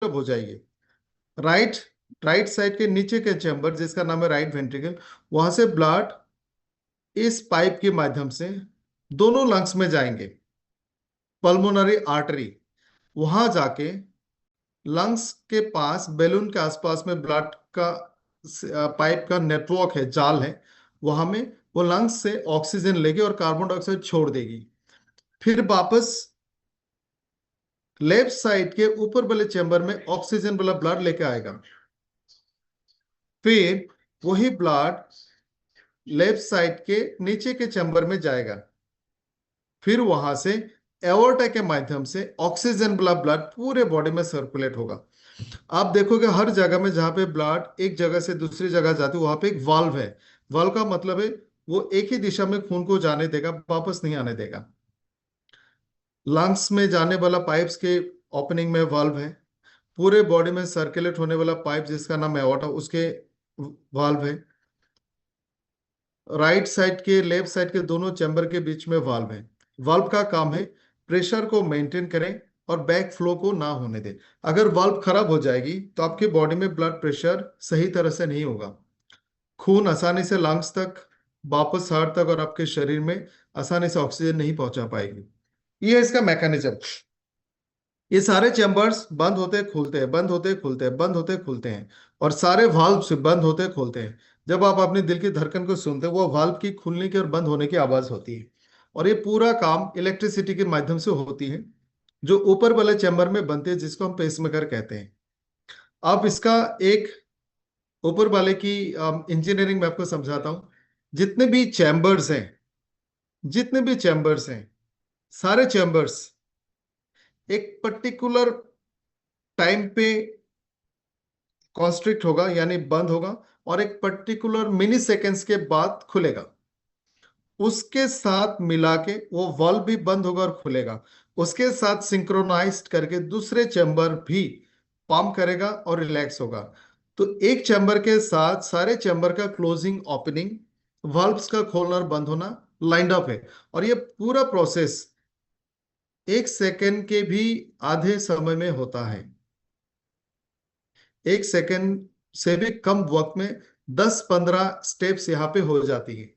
हो जाएगी। Right right side के नीचे के चैम्बर जिसका नाम है राइट वेंट्रिकल, वहां से ब्लड इस पाइप के माध्यम से दोनों लंग्स में जाएंगे। पल्मोनरी आर्टरी, वहां जाके लंग्स के पास बैलून के आसपास में ब्लड का पाइप का नेटवर्क है, जाल है, वहां में वो लंग्स से ऑक्सीजन लेगी और कार्बन डाइऑक्साइड छोड़ देगी। फिर वापस लेफ्ट साइड के ऊपर वाले चैम्बर में ऑक्सीजन वाला ब्लड लेके आएगा। फिर वही ब्लड लेफ्ट साइड के नीचे के चैम्बर में जाएगा। फिर वहां से एओर्टा के माध्यम से ऑक्सीजन वाला ब्लड पूरे बॉडी में सर्कुलेट होगा। आप देखोगे हर जगह में जहां पे ब्लड एक जगह से दूसरी जगह जाती है वहां पे एक वाल्व है। वाल्व का मतलब है वो एक ही दिशा में खून को जाने देगा, वापस नहीं आने देगा। लंग्स में जाने वाला पाइप्स के ओपनिंग में वाल्व है। पूरे बॉडी में सर्कुलेट होने वाला पाइप जिसका नाम एओर्टा, उसके वाल्व है। राइट साइड के लेफ्ट साइड के दोनों चैम्बर के बीच में वाल्व है। वाल्व का काम है प्रेशर को मेंटेन करें और बैक फ्लो को ना होने दें। अगर वाल्व खराब हो जाएगी तो आपकी बॉडी में ब्लड प्रेशर सही तरह से नहीं होगा, खून आसानी से लंग्स तक, वापस हार्ट तक और आपके शरीर में आसानी से ऑक्सीजन नहीं पहुंचा पाएगी। ये है इसका मैकेनिज्म। ये सारे चैम्बर्स बंद होते खुलते हैं, बंद होते खुलते हैं, बंद होते खुलते हैं, और सारे वाल्व से बंद होते खोलते हैं। जब आप अपने दिल की धड़कन को सुनते हैं वो वाल्व की खुलने की और बंद होने की आवाज होती है। और ये पूरा काम इलेक्ट्रिसिटी के माध्यम से होती है जो ऊपर वाले चैम्बर में बनती है जिसको हम पेसमेकर कहते हैं। अब इसका एक ऊपर वाले की इंजीनियरिंग में आपको समझाता हूँ। जितने भी चैम्बर्स हैं, जितने भी चैम्बर्स हैं, सारे चैम्बर्स एक पर्टिकुलर टाइम पे कॉन्स्ट्रिक्ट होगा यानी बंद होगा, और एक पर्टिकुलर मिनी सेकेंड्स के बाद खुलेगा। उसके साथ मिला के वो वाल्व भी बंद होगा और खुलेगा। उसके साथ सिंक्रोनाइज्ड करके दूसरे चैम्बर भी पंप करेगा और रिलैक्स होगा। तो एक चैम्बर के साथ सारे चैम्बर का क्लोजिंग ओपनिंग, वाल्व्स का खोलना और बंद होना लाइंड अप है। और ये पूरा प्रोसेस एक सेकेंड के भी आधे समय में होता है। एक सेकेंड से भी कम वक्त में 10-15 स्टेप्स यहाँ पे हो जाती है।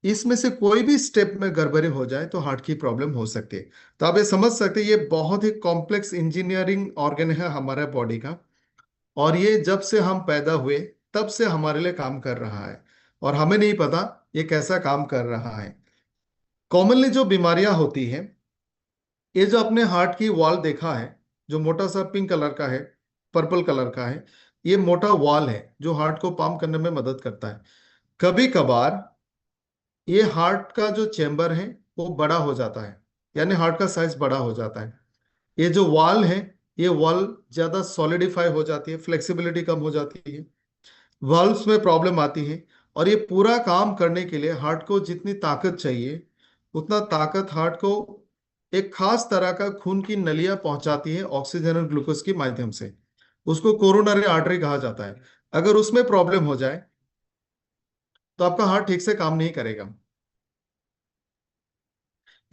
इसमें से कोई भी स्टेप में गड़बड़ी हो जाए तो हार्ट की प्रॉब्लम हो सकती है। तो आप ये समझ सकते हैं ये बहुत ही कॉम्प्लेक्स इंजीनियरिंग ऑर्गन है हमारे बॉडी का, और ये जब से हम पैदा हुए तब से हमारे लिए काम कर रहा है और हमें नहीं पता ये कैसा काम कर रहा है। कॉमनली जो बीमारियां होती हैं, ये जो अपने हार्ट की वॉल देखा है जो मोटा सा पिंक कलर का है, पर्पल कलर का है, ये मोटा वॉल है जो हार्ट को पंप करने में मदद करता है। कभी कभार ये हार्ट का जो चेंबर है वो बड़ा हो जाता है, यानी हार्ट का साइज बड़ा हो जाता है। ये जो वॉल है, ये वॉल ज्यादा सॉलिडिफाई हो जाती है, फ्लेक्सिबिलिटी कम हो जाती है, वॉल्व्स में प्रॉब्लम आती है। और ये पूरा काम करने के लिए हार्ट को जितनी ताकत चाहिए उतना ताकत हार्ट को एक खास तरह का खून की नलियां पहुंचाती है ऑक्सीजन और ग्लूकोज के माध्यम से। उसको कोरोनरी आर्टरी कहा जाता है। अगर उसमें प्रॉब्लम हो जाए तो आपका हार्ट ठीक से काम नहीं करेगा।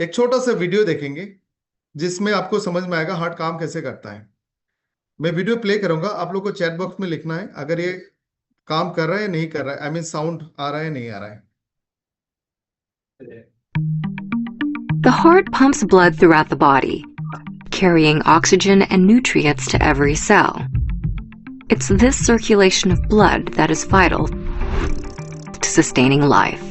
एक छोटा सा वीडियो देखेंगे जिसमें आपको समझ में आएगा हार्ट काम कैसे करता है। मैं वीडियो प्ले करूंगा, आप लोग को चैट बॉक्स में लिखना है अगर ये काम कर रहा है या नहीं कर रहा है, आई मीन साउंड आ रहा है नहीं आ रहा है। The heart pumps blood throughout the body, carrying oxygen and nutrients to every cell. It's this circulation of blood that is vital to sustaining life.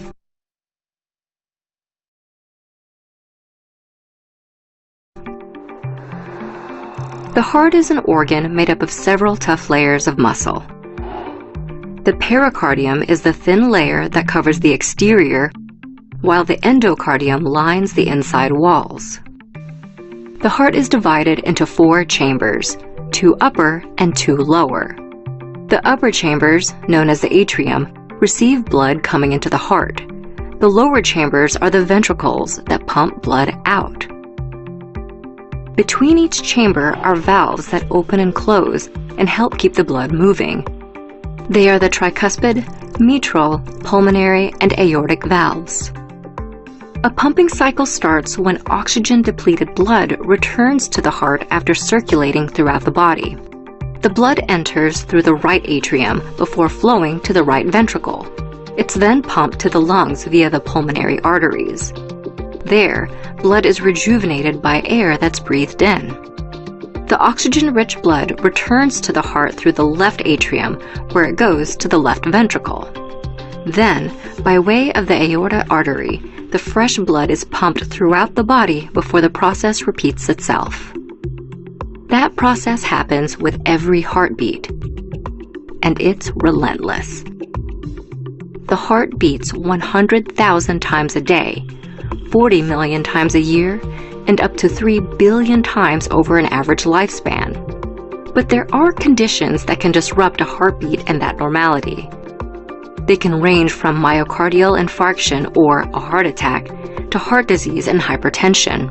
The heart is an organ made up of several tough layers of muscle. The pericardium is the thin layer that covers the exterior, while the endocardium lines the inside walls. The heart is divided into 4 chambers, 2 upper and 2 lower. The upper chambers, known as the atrium, receive blood coming into the heart. The lower chambers are the ventricles that pump blood out. Between each chamber are valves that open and close and help keep the blood moving. They are the tricuspid, mitral, pulmonary, and aortic valves. A pumping cycle starts when oxygen-depleted blood returns to the heart after circulating throughout the body. The blood enters through the right atrium before flowing to the right ventricle. It's then pumped to the lungs via the pulmonary arteries. There, blood is rejuvenated by air that's breathed in. The oxygen-rich blood returns to the heart through the left atrium, where it goes to the left ventricle. Then, by way of the aorta artery, the fresh blood is pumped throughout the body before the process repeats itself. That process happens with every heartbeat, and it's relentless. The heart beats 100,000 times a day, 40 million times a year, and up to 3 billion times over an average lifespan. But there are conditions that can disrupt a heartbeat and that normality. They can range from myocardial infarction or a heart attack to heart disease and hypertension.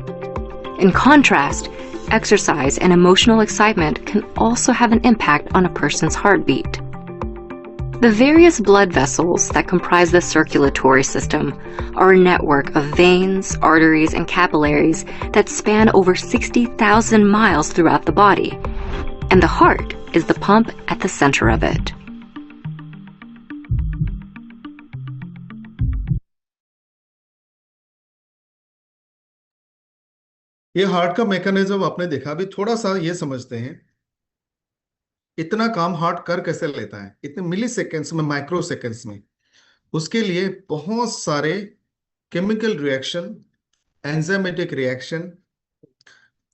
In contrast, exercise and emotional excitement can also have an impact on a person's heartbeat. The various blood vessels that comprise the circulatory system are a network of veins, arteries, and capillaries that span over 60,000 miles throughout the body, and the heart is the pump at the center of it. ये heart का mechanism आपने देखा। अभी थोड़ा सा ये समझते हैं, इतना काम हार्ट कर कैसे लेता है इतने मिली सेकेंड्स में, माइक्रो सेकेंड्स में। उसके लिए बहुत सारे chemical reaction, enzymatic reaction,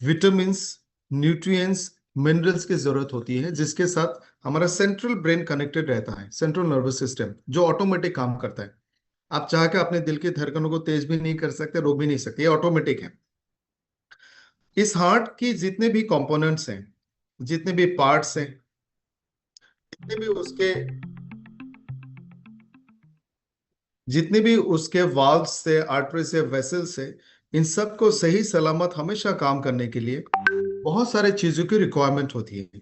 vitamins, nutrients, minerals की जरूरत होती है, जिसके साथ हमारा सेंट्रल ब्रेन कनेक्टेड रहता है, सेंट्रल नर्वस सिस्टम जो ऑटोमेटिक काम करता है। आप चाह के अपने दिल की धड़कनों को तेज भी नहीं कर सकते, रोक भी नहीं सकते, ये ऑटोमेटिक है। इस हार्ट की जितने भी कंपोनेंट्स हैं, जितने भी पार्ट्स हैं, जितने भी उसके वाल्व से, आर्टरी से, वेसल से, इन सब को सही सलामत हमेशा काम करने के लिए बहुत सारे चीजों की रिक्वायरमेंट होती है।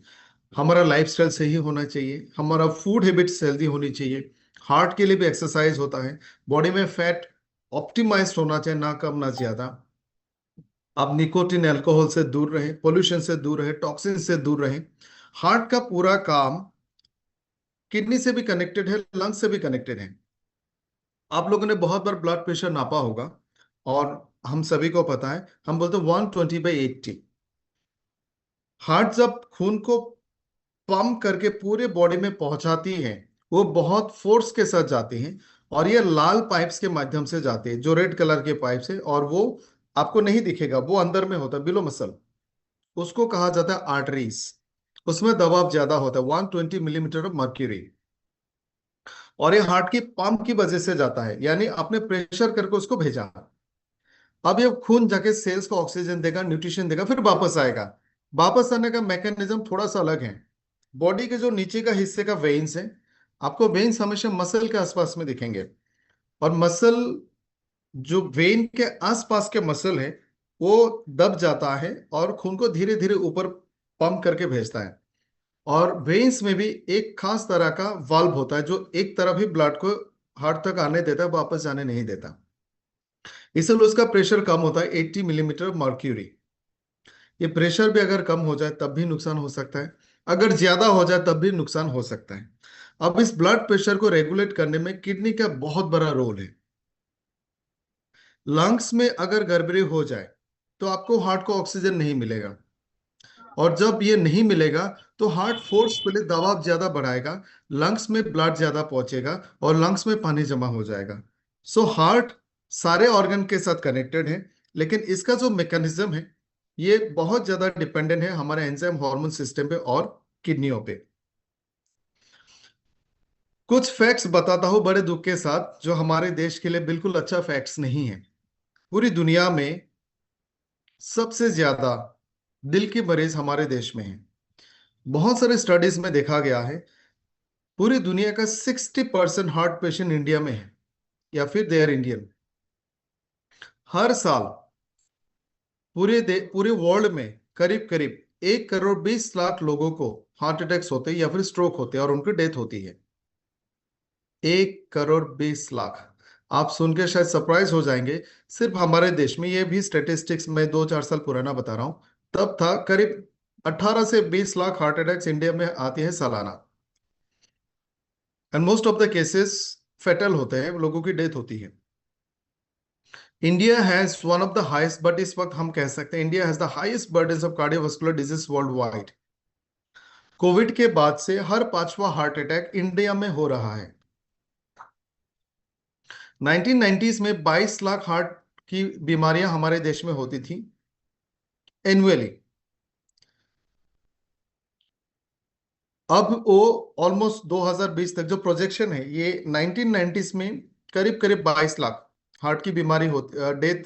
हमारा लाइफस्टाइल सही होना चाहिए, हमारा फूड हैबिट्स हेल्दी होनी चाहिए, हार्ट के लिए भी एक्सरसाइज होता है, बॉडी में फैट ऑप्टिमाइज होना चाहिए, ना कम ना ज्यादा। आप निकोटिन, अल्कोहल से दूर रहें, पोल्यूशन से दूर रहें, टॉक्सिन से दूर रहें। हार्ट का पूरा काम किडनी से भी कनेक्टेड है, लंग्स से भी कनेक्टेड है। आप लोगों ने बहुत बार ब्लड प्रेशर नापा होगा, और हम सभी को पता है, हम बोलते हैं 120/80। हार्ट जब खून को पंप करके पूरे बॉडी में पहुंचाती है, वो बहुत फोर्स के साथ जाती है, और ये लाल पाइप्स के माध्यम से जाती है, जो रेड कलर के पाइप्स है, और वो आपको नहीं दिखेगा, वो अंदर में होता है, बिलो मसल। उसको कहा जाता है आर्टरीज। उसमें दबाव ज्यादा होता है, 120 मिलीमीटर ऑफ मर्क्यूरी, और ये हार्ट की पंप की वजह से जाता है, यानी आपने प्रेशर करके उसको भेजा। अब ये खून जाके सेल्स को ऑक्सीजन देगा, न्यूट्रिशन देगा, फिर वापस आएगा। वापस आने का मैकेनिज्म थोड़ा सा अलग है। बॉडी के जो नीचे का हिस्से का वेन्स है, आपको वेन्स हमेशा मसल के आसपास में दिखेंगे, और मसल, जो वेन के आसपास के मसल है, वो दब जाता है और खून को धीरे धीरे ऊपर पंप करके भेजता है। और वेन्स में भी एक खास तरह का वाल्व होता है, जो एक तरफ ही ब्लड को हार्ट तक आने देता है, वापस जाने नहीं देता। इसलिए उसका प्रेशर कम होता है, 80 मिलीमीटर मर्क्यूरी। ये प्रेशर भी अगर कम हो जाए तब भी नुकसान हो सकता है, अगर ज्यादा हो जाए तब भी नुकसान हो सकता है। अब इस ब्लड प्रेशर को रेगुलेट करने में किडनी का बहुत बड़ा रोल है। लंग्स में अगर गड़बड़ी हो जाए तो आपको हार्ट को ऑक्सीजन नहीं मिलेगा, और जब ये नहीं मिलेगा तो हार्ट फोर्सफुली दबाव ज्यादा बढ़ाएगा, लंग्स में ब्लड ज्यादा पहुंचेगा, और लंग्स में पानी जमा हो जाएगा। सो हार्ट सारे ऑर्गन के साथ कनेक्टेड है, लेकिन इसका जो मैकेनिज्म है, ये बहुत ज्यादा डिपेंडेंट है हमारे एंजाइम हार्मोन सिस्टम पे और किडनियों पे। कुछ फैक्ट्स बताता हूं बड़े दुख के साथ, जो हमारे देश के लिए बिल्कुल अच्छा फैक्ट्स नहीं है। पूरी दुनिया में सबसे ज्यादा दिल के मरीज हमारे देश में है। बहुत सारे स्टडीज में देखा गया है, पूरी दुनिया का 60% हार्ट पेशेंट इंडिया में है, या फिर दे आर इंडियन। हर साल पूरे वर्ल्ड में करीब करीब 1 करोड़ 20 लाख लोगों को हार्ट अटैक्स होते हैं या फिर स्ट्रोक होते हैं, और उनकी डेथ होती है। 1 करोड़ 20 लाख। आप सुन के शायद सरप्राइज हो जाएंगे, सिर्फ हमारे देश में, ये भी स्टेटिस्टिक्स में 2-4 साल पुराना बता रहा हूं, तब था करीब 18 से 20 लाख हार्ट अटैक्स इंडिया में आती है सालाना, and most of the cases fatal होते हैं, लोगों की डेथ होती है। India has one of the highest, but इस वक्त हम कह सकते हैं India has the highest burden of cardiovascular disease worldwide. Covid के बाद से हर पांचवा हार्ट अटैक इंडिया में हो रहा है। 1990s में 22 लाख हार्ट की बीमारियां हमारे देश में होती थी एनुअली। अब वो ऑलमोस्ट 2020 तक जो प्रोजेक्शन है, ये 1990s में करीब करीब 22 लाख हार्ट की बीमारी होती, डेथ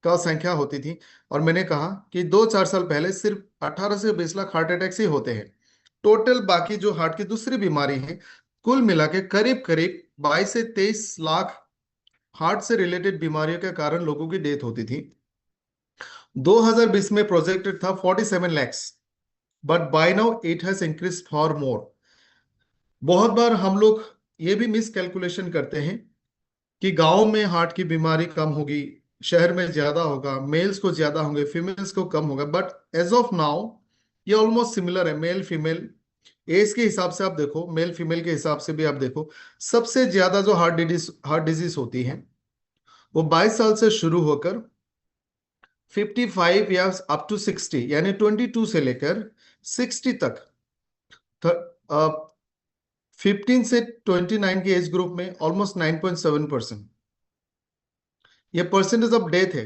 का संख्या होती थी। और मैंने कहा कि 2-4 साल पहले सिर्फ 18 से 20 लाख हार्ट अटैक्स ही होते हैं। टोटल बाकी जो हार्ट की दूसरी बीमारी है, कुल मिला के करीब करीब 22 से 23 लाख हार्ट से रिलेटेड बीमारियों के कारण लोगों की डेथ होती थी। 2020 में प्रोजेक्टेड था 47 lakhs, but by now it has increase for more. बहुत बार हम लोग ये भी मिस कैलकुलेशन करते हैं कि गांव में हार्ट की बीमारी कम होगी, शहर में ज्यादा होगा, मेल्स को ज्यादा होंगे, फीमेल्स को कम होगा, बट एज ऑफ नाउ ये ऑलमोस्ट सिमिलर है। मेल फीमेल एज के हिसाब से आप देखो, मेल फीमेल के हिसाब से भी आप देखो, सबसे ज्यादा जो हार्ट डिजीज होती है वो 22 साल से शुरू होकर 55 या अप टू 60, यानी 22 से लेकर 60 तक, 15 से 29 के एज ग्रुप में ऑलमोस्ट 9.7%। ये परसेंटेज ऑफ डेथ है,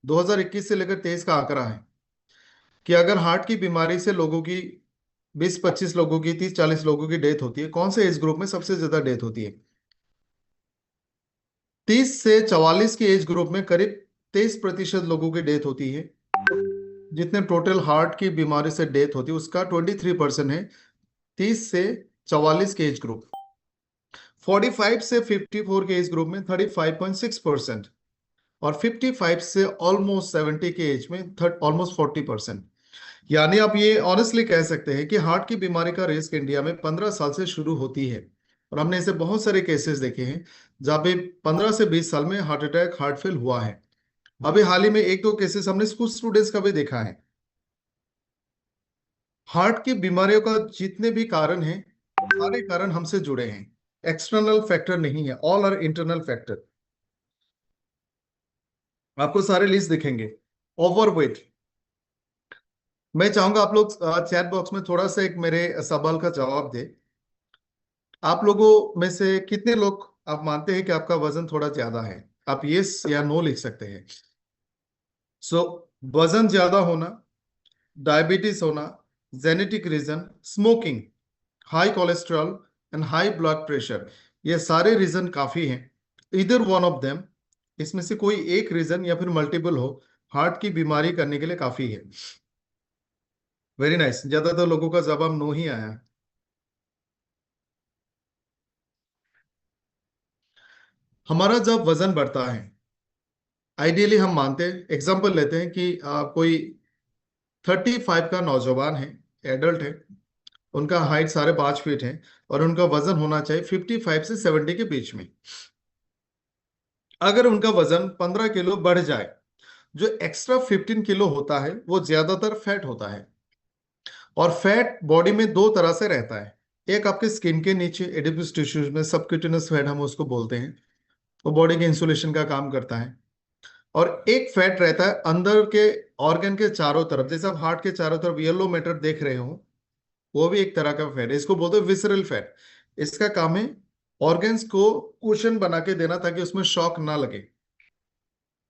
2021 से लेकर 23 का आंकड़ा है कि अगर हार्ट की बीमारी से लोगों की 20-25 लोगों की 30-40 लोगों की डेथ होती है, कौन से एज ग्रुप में सबसे ज्यादा डेथ होती है? 30 से 44 के एज ग्रुप में करीब 23% लोगों की डेथ होती है। जितने टोटल हार्ट की बीमारी से डेथ होती है उसका 23% है 30 से 44 के एज ग्रुप। 45 से 54 के एज ग्रुप में 35.6%, और 55 से ऑलमोस्ट 70 के एज में ऑलमोस्ट 40%। यानी आप ये ऑनेस्टली कह सकते हैं कि हार्ट की बीमारी का रिस्क इंडिया में 15 साल से शुरू होती है। और हमने ऐसे बहुत सारे केसेस देखे हैं जहाँ पे 15 से 20 साल में हार्ट अटैक, हार्ट फेल हुआ है। अभी हाल ही में 1-2 केसेस हमने स्कूल स्टूडेंट्स का भी देखा है। हार्ट की बीमारियों का जितने भी कारण हैं, सारे कारण हमसे जुड़े हैं, एक्सटर्नल फैक्टर नहीं है, ऑल आर इंटरनल फैक्टर। आपको सारे लिस्ट दिखेंगे। ओवरवेट, मैं चाहूंगा आप लोग चैट बॉक्स में थोड़ा सा एक मेरे सवाल का जवाब दे। आप लोगों में से कितने लोग आप मानते हैं कि आपका वजन थोड़ा ज्यादा है? आप यस या नो लिख सकते हैं। सो वजन ज्यादा होना, डायबिटीज होना, genetic reason, smoking, high cholesterol and high blood pressure, ये सारे रीजन काफी हैं। इधर वन ऑफ देम, इसमें से कोई एक रीजन या फिर मल्टीपल हो, हार्ट की बीमारी करने के लिए काफी है। वेरी नाइस, ज्यादातर लोगों का जवाब नो ही आया। हमारा जब वजन बढ़ता है, आइडियली हम मानते हैं, एग्जांपल लेते हैं कि कोई 35 का नौजवान है, एडल्ट है, उनका हाइट 5.5 फीट है, और उनका वजन होना चाहिए 55 से 70 के बीच में। अगर उनका वजन 15 किलो बढ़ जाए, जो एक्स्ट्रा 15 किलो होता है वो ज्यादातर फैट होता है। और फैट बॉडी में दो तरह से रहता है। एक आपके स्किन के नीचे एडिपोस टिश्यूज में सबक्यूटेनियस फैट हम उसको बोलते हैं, वो बॉडी के इंसुलेशन का काम करता है। और एक फैट रहता है अंदर के ऑर्गन के चारों तरफ, जैसे आप हार्ट के चारों तरफ येलो मैटर देख रहे हो, वो भी एक तरह का फैट है, इसको बोलते हैं विसरल फैट। इसका काम है ऑर्गन्स को कुशन बना के देना ताकि उसमें शॉक ना लगे,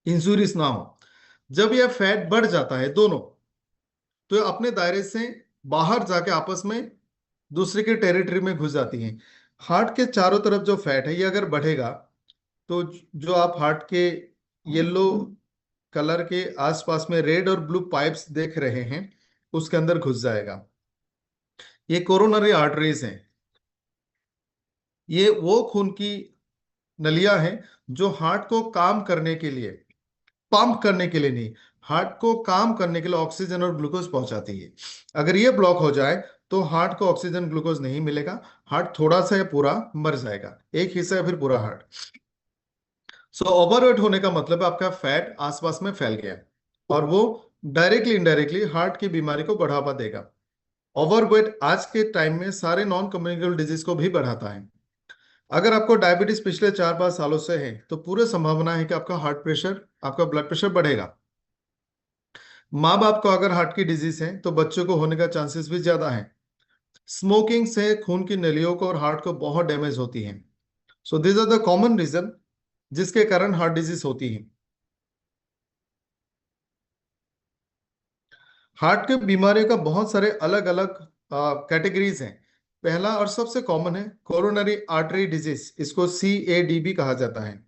इंजुरीज ना हो। जब यह फैट बढ़ जाता है दोनों, तो ये अपने दायरे से बाहर जाके आपस में दूसरे के टेरिटरी में घुस जाती हैं। हार्ट के चारों तरफ जो फैट है ये अगर बढ़ेगा, तो जो आप हार्ट के येलो कलर के आसपास में रेड और ब्लू पाइप्स देख रहे हैं, उसके अंदर घुस जाएगा। ये कोरोनरी आर्टरीज हैं, ये वो खून की नलियां हैं जो हार्ट को काम करने के लिए, पंप करने के लिए नहीं, हार्ट को काम करने के लिए ऑक्सीजन और ग्लूकोज पहुंचाती है। अगर ये ब्लॉक हो जाए तो हार्ट को ऑक्सीजन ग्लूकोज नहीं मिलेगा, हार्ट थोड़ा सा या पूरा मर जाएगा, एक हिस्सा या फिर पूरा हार्ट। सो ओवरवेट होने का मतलब है आपका फैट आसपास में फैल गया, और वो डायरेक्टली इनडायरेक्टली हार्ट की बीमारी को बढ़ावा देगा। ओवरवेट आज के टाइम में सारे नॉन कम्युनिकेबल डिजीज को भी बढ़ाता है। अगर आपको डायबिटीज पिछले 4-5 सालों से है तो पूरी संभावना है कि आपका हार्ट प्रेशर, आपका ब्लड प्रेशर बढ़ेगा। माँ बाप को अगर हार्ट की डिजीज है तो बच्चों को होने का चांसेस भी ज्यादा है। स्मोकिंग से खून की नलियों को और हार्ट को बहुत डैमेज होती है। So this are the common reason जिसके कारण हार्ट डिजीज होती है। हार्ट के बीमारियों का बहुत सारे अलग अलग कैटेगरीज हैं। पहला और सबसे कॉमन है कोरोनरी आर्टरी डिजीज, इसको CAD भी कहा जाता है।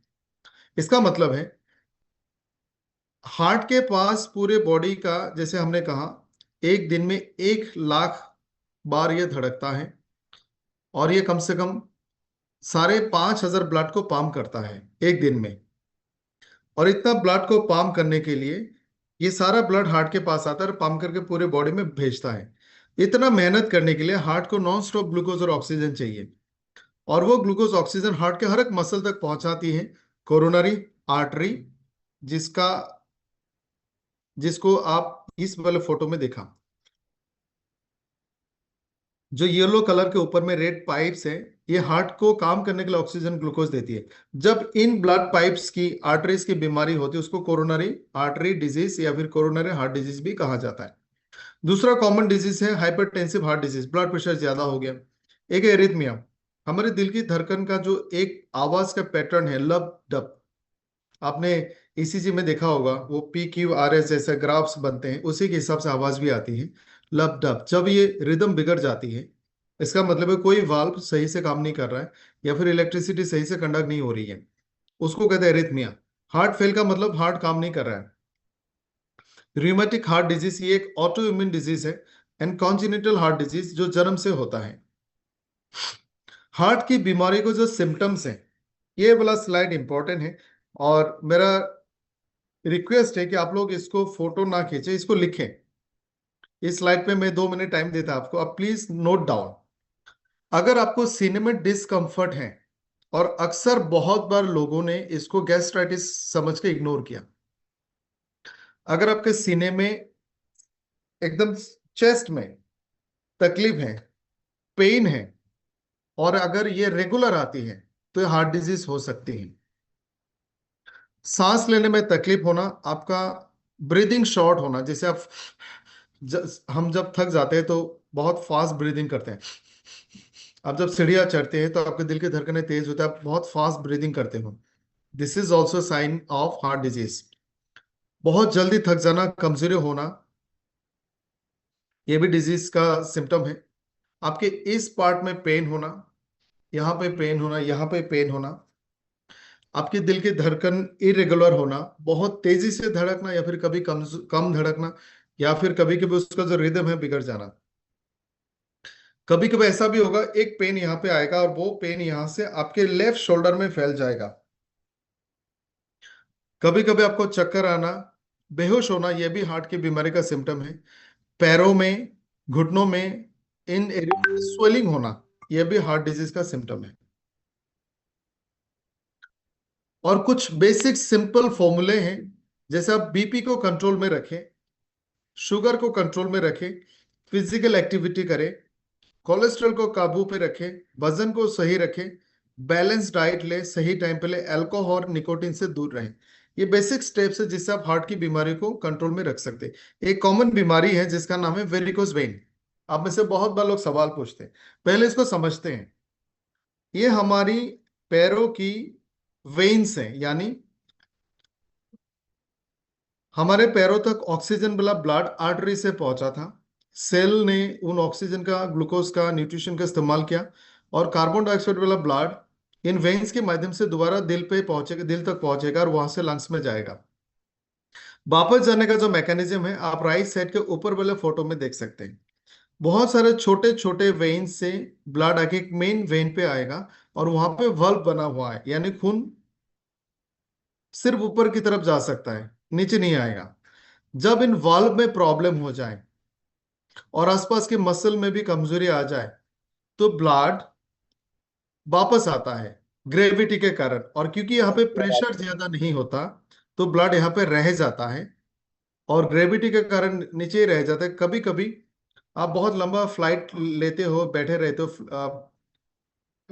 इसका मतलब है हार्ट के पास पूरे बॉडी का, जैसे हमने कहा, एक दिन में 1 लाख बार ये धड़कता है और ये कम से कम 5,500 ब्लड को पंप करता है एक दिन में। और इतना ब्लड को पंप करने के लिए ये सारा ब्लड हार्ट के पास आता है और पंप करके पूरे बॉडी में भेजता है। इतना मेहनत करने के लिए हार्ट को नॉन स्टॉप ग्लूकोज और ऑक्सीजन चाहिए, और वो ग्लूकोज ऑक्सीजन हार्ट के हर एक मसल तक पहुंचाती है कोरोनरी आर्टरी, जिसका जिसको आप इस वाले फोटो में देखा। जो येलो कलर के ऊपर में रेड पाइप्स है, ये हार्ट को काम करने के लिए ऑक्सीजन ग्लूकोज देती है। जब इन ब्लड पाइप्स की, आर्टरीज की बीमारी होती है उसको कोरोनरी आर्टरी डिजीज या फिर कोरोनरी हार्ट डिजीज भी कहा जाता है। दूसरा कॉमन डिजीज है hypertensive heart disease, blood pressure ज्यादा हो गया। एक एरिथमिया, हमारे दिल की धड़कन का जो एक आवाज का पैटर्न है लब डब, आपने ECG में देखा होगा, वो PQRS जैसे ग्राफ्स बनते हैं, उसी के हिसाब से आवाज भी आती है लब डब। जब ये रिदम बिगड़ जाती है, इसका मतलब है कोई वाल्व सही से काम नहीं कर रहा है या फिर इलेक्ट्रिसिटी सही से कंडक्ट नहीं हो रही है, उसको कहते हैं एरिथमिया। हार्ट फेल का मतलब हार्ट काम नहीं कर रहा है। रियूमेटिक हार्ट डिजीज ये एक ऑटो इम्यून डिजीज है एंड कॉन्जिनिटल हार्ट डिजीज जो जन्म से होता है। हार्ट की बीमारी को जो सिम्टम्स हैं, ये वाला स्लाइड इंपॉर्टेंट है और मेरा रिक्वेस्ट है कि आप लोग इसको फोटो ना खींचे, इसको लिखें। इस स्लाइड पे मैं 2 मिनट टाइम देता आपको, आप प्लीज नोट डाउन। अगर आपको सीने में डिस्कम्फर्ट है, और अक्सर बहुत बार लोगों ने इसको गैस्ट्राइटिस समझ के इग्नोर किया, अगर आपके सीने में एकदम चेस्ट में तकलीफ है, पेन है, और अगर ये रेगुलर आती है तो ये हार्ट डिजीज हो सकती है। सांस लेने में तकलीफ होना, आपका ब्रीदिंग शॉर्ट होना, जैसे आप हम जब थक जाते हैं तो बहुत फास्ट ब्रीदिंग करते हैं। आप जब सीढ़ियां चढ़ते हैं तो आपके दिल की धड़कनें तेज होता है, आप बहुत फास्ट ब्रीदिंग करते हो। This is also sign of heart disease. बहुत जल्दी थक जाना, कमजोरी होना, ये भी डिजीज का सिम्टम है। आपके इस पार्ट में पेन होना, यहाँ पे पेन होना, यहाँ पे पेन होना, आपके दिल की धड़कन इरेगुलर होना, बहुत तेजी से धड़कना या फिर कभी कम कम धड़कना, या फिर कभी कभी उसका जो रिदम है बिगड़ जाना। कभी कभी ऐसा भी होगा, एक पेन यहाँ पे आएगा और वो पेन यहाँ से आपके लेफ्ट शोल्डर में फैल जाएगा। कभी कभी आपको चक्कर आना, बेहोश होना, यह भी हार्ट की बीमारी का सिम्टम है। पैरों में, घुटनों में, इन एरिया में स्वेलिंग होना, यह भी हार्ट डिजीज का सिम्टम है। और कुछ बेसिक सिंपल फॉर्मूले हैं, जैसे आप BP को कंट्रोल में रखें, शुगर को कंट्रोल में रखें, फिजिकल एक्टिविटी करें, कोलेस्ट्रॉल को काबू पे रखें, वजन को सही रखें, बैलेंस डाइट ले, सही टाइम पे ले, अल्कोहल और निकोटीन से दूर रहें। ये बेसिक स्टेप्स है जिससे आप हार्ट की बीमारी को कंट्रोल में रख सकते हैं। एक कॉमन बीमारी है जिसका नाम है वेरिकोस वेन। आप में से बहुत बार लोग सवाल पूछते हैं, पहले इसको समझते हैं। ये हमारी पैरों की वेन्स हैं, यानी हमारे पैरों तक ऑक्सीजन वाला ब्लड आर्टरी से पहुंचा था। सेल ने उन ऑक्सीजन का, ग्लूकोज का, न्यूट्रिशन का इस्तेमाल किया, और कार्बन डाइऑक्साइड वाला ब्लड इन वेन्स के माध्यम से दोबारा दिल पे पहुंचेगा, दिल तक पहुंचेगा और वहां से लंग्स में जाएगा। वापस जाने का जो मैकेनिज्म है आप राइट साइड के ऊपर वाले फोटो में देख सकते हैं। बहुत सारे छोटे छोटे वेन से ब्लड आके एक मेन वेन पे आएगा, और वहां पे वल्व बना हुआ है, यानी खून सिर्फ ऊपर की तरफ जा सकता है, नीचे नहीं आएगा। जब इन वाल्व में प्रॉब्लम हो जाए और आसपास के मसल में भी कमजोरी आ जाए तो ब्लड वापस आता है ग्रेविटी के कारण, और क्योंकि यहाँ पे प्रेशर ज्यादा नहीं होता तो ब्लड यहाँ पे रह जाता है और ग्रेविटी के कारण नीचे ही रह जाता है। कभी कभी आप बहुत लंबा फ्लाइट लेते हो, बैठे रहते हो,